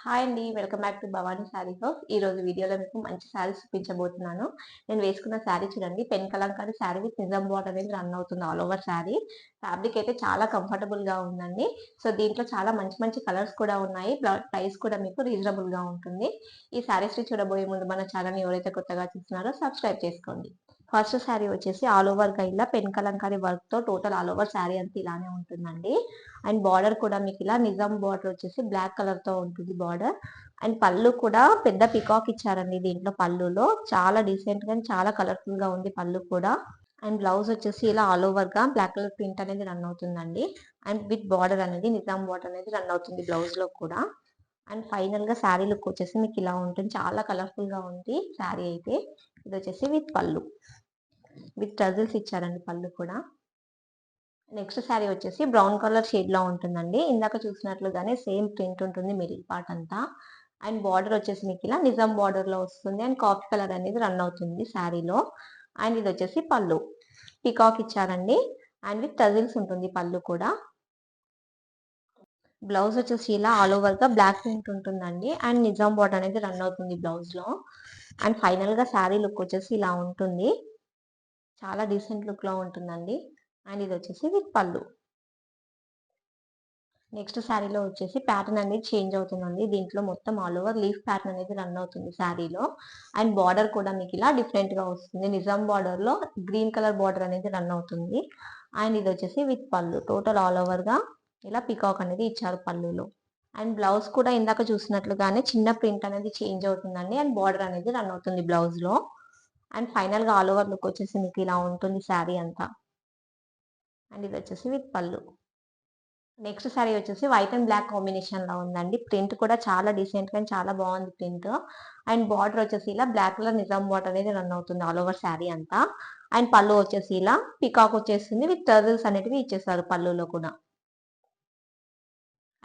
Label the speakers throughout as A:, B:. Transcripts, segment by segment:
A: Hi అండి. Welcome back to Bhavani sari house. ఈరోజు వీడియోలో మీకు మంచి శారీస్ చూపించబోతున్నాను. నేను వేసుకున్న శారీ చూడండి. Pen Kalamkari sari with Nizam border అనేది రన్ అవుతుంది ఆల్ ఓవర్ శారీ. ఫ్యాబ్రిక్ అయితే చాలా కంఫర్టబుల్‌గా ఉందండి. సో, దీంట్లో చాలా మంచి మంచి కలర్స్ కూడా ఉన్నాయి. ప్రైస్ కూడా మీకు రీజనబుల్‌గా ఉంటుంది. ఈ శారీస్‌ని చూడబోయే ముందు మన ఛానెల్‌ని ఎవరైతే కొత్తగా చూస్తున్నారో సబ్స్క్రైబ్ చేసుకోండి. ఫస్ట్ శారీ వచ్చేసి ఆల్ ఓవర్‌గా ఇలా పెన్ కలంకారీ వర్క్‌తో టోటల్ ఆల్ ఓవర్ శారీ అంతా ఇలానే ఉంటుందండి. అండ్ బార్డర్ కూడా మీకు ఇలా నిజాం బార్డర్ వచ్చేసి బ్లాక్ కలర్‌తో ఉంటుంది బార్డర్. అండ్ పళ్ళు కూడా పెద్ద పికాక్ ఇచ్చారండి దీంట్లో పళ్ళులో. చాలా డీసెంట్‌గా అండ్ చాలా కలర్‌ఫుల్‌గా ఉంది పళ్ళు కూడా. అండ్ బ్లౌజ్ వచ్చేసి ఇలా ఆల్ ఓవర్‌గా బ్లాక్ కలర్ ప్రింట్ అనేది రన్ అవుతుందండి. అండ్ విత్ బార్డర్ అనేది నిజాం బార్డర్ అనేది రన్ అవుతుంది బ్లౌజ్‌లో కూడా. అండ్ ఫైనల్‌గా శారీ లుక్ వచ్చేసి మీకు ఇలా ఉంటుంది. చాలా కలర్‌ఫుల్‌గా ఉంది శారీ అయితే. ఇదొచ్చేసి విత్ పళ్ళు. విత్ టజిల్స్ ఇచ్చారండి పళ్ళు కూడా. నెక్స్ట్ శారీ వచ్చేసి బ్రౌన్ కలర్ షేడ్‌లో ఉంటుందండి. ఇందాక చూసినట్లుగానే సేమ్ ప్రింట్ ఉంటుంది మిడిల్ పార్ట్ అంతా. అండ్ బార్డర్ వచ్చేసి మీకు ఇలా నిజాం బార్డర్‌లో వస్తుంది. అండ్ కాఫీ కలర్ అనేది రన్ అవుతుంది శారీలో. అండ్ ఇదొచ్చేసి పళ్ళు. పీకాక్ ఇచ్చారండి. అండ్ విత్ టజిల్స్ ఉంటుంది పళ్ళు కూడా. బ్లౌజ్ వచ్చేసి ఇలా ఆల్ ఓవర్‌గా బ్లాక్ ప్రింట్ ఉంటుందండి. అండ్ నిజాం బార్డర్ అనేది రన్ అవుతుంది బ్లౌజ్‌లో. అండ్ ఫైనల్‌గా శారీ లుక్ వచ్చేసి ఇలా ఉంటుంది. చాలా డీసెంట్ లుక్‌లో ఉంటుందండి. అండ్ ఇదొచ్చేసి విత్ పళ్ళు. నెక్స్ట్ శారీలో వచ్చేసి ప్యాటర్న్ అనేది చేంజ్ అవుతుందండి. దీంట్లో మొత్తం ఆల్ ఓవర్ లీఫ్ ప్యాటర్న్ అనేది రన్ అవుతుంది శారీలో. అండ్ బార్డర్ కూడా మీకు ఇలా డిఫరెంట్‌గా వస్తుంది. నిజాం బార్డర్‌లో గ్రీన్ కలర్ బార్డర్ అనేది రన్ అవుతుంది. అండ్ ఇదొచ్చేసి విత్ పళ్ళు. టోటల్ ఆల్ ఓవర్‌గా ఇలా పీకాక్ అనేది ఇచ్చారు పళ్ళులో. అండ్ బ్లౌజ్ కూడా ఇందాక చూసినట్లుగానే చిన్న ప్రింట్ అనేది చేంజ్ అవుతుందండి. అండ్ బార్డర్ అనేది రన్ అవుతుంది బ్లౌజ్‌లో. అండ్ ఫైనల్‌గా ఆల్ ఓవర్ లుక్ వచ్చేసి మీకు ఇలా ఉంటుంది శారీ అంతా. అండ్ ఇదొచ్చేసి విత్ పళ్ళు. నెక్స్ట్ సారీ వచ్చేసి వైట్ అండ్ బ్లాక్ కాంబినేషన్‌లో ఉందండి. ప్రింట్ కూడా చాలా డీసెంట్‌గా అండ్ చాలా బాగుంది ప్రింట్. అండ్ బార్డర్ వచ్చేసి ఇలా బ్లాక్ కలర్ నిజాం బార్డర్ అనేది రన్ అవుతుంది ఆల్ ఓవర్ శారీ అంతా. అండ్ పళ్ళు వచ్చేసి ఇలా పీకాక్ వచ్చేసింది విత్ టర్టిల్స్ అనేటివి ఇచ్చేసారు పళ్ళులో కూడా.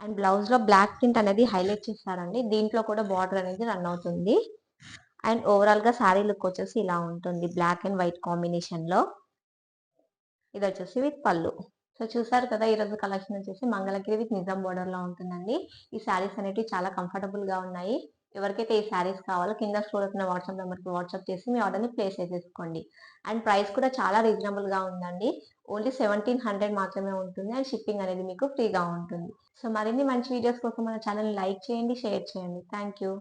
A: అండ్ బ్లౌజ్‌లో బ్లాక్ ప్రింట్ అనేది హైలైట్ చేశారండి. దీంట్లో కూడా బార్డర్ అనేది రన్ అవుతుంది. అండ్ ఓవరాల్‌గా శారీ లుక్ వచ్చేసి ఇలా ఉంటుంది. బ్లాక్ అండ్ వైట్ కాంబినేషన్‌లో. ఇదొచ్చేసి విత్ పళ్ళు. సో, చూసారు కదా! ఈరోజు కలెక్షన్ వచ్చేసి మంగళగిరి విత్ నిజాం బోర్డర్‌లో ఉంటుందండి. ఈ శారీస్ అనేటివి చాలా కంఫర్టబుల్‌గా ఉన్నాయి. ఎవరికైతే ఈ శారీస్ కావాలో కింద స్క్రోల్ అవుతున్న వాట్సాప్ నంబర్‌కి వాట్సాప్ చేసి మీ ఆర్డర్‌ని ప్లేస్ చేసేసుకోండి. అండ్ ప్రైస్ కూడా చాలా రీజనబుల్‌గా ఉందండి. ఓన్లీ 1700 మాత్రమే ఉంటుంది. అండ్ షిప్పింగ్ అనేది మీకు ఫ్రీగా ఉంటుంది. సో, మరిన్ని మంచి వీడియోస్ కోసం మన ఛానెల్‌ని లైక్ చేయండి, షేర్ చేయండి. Thank you.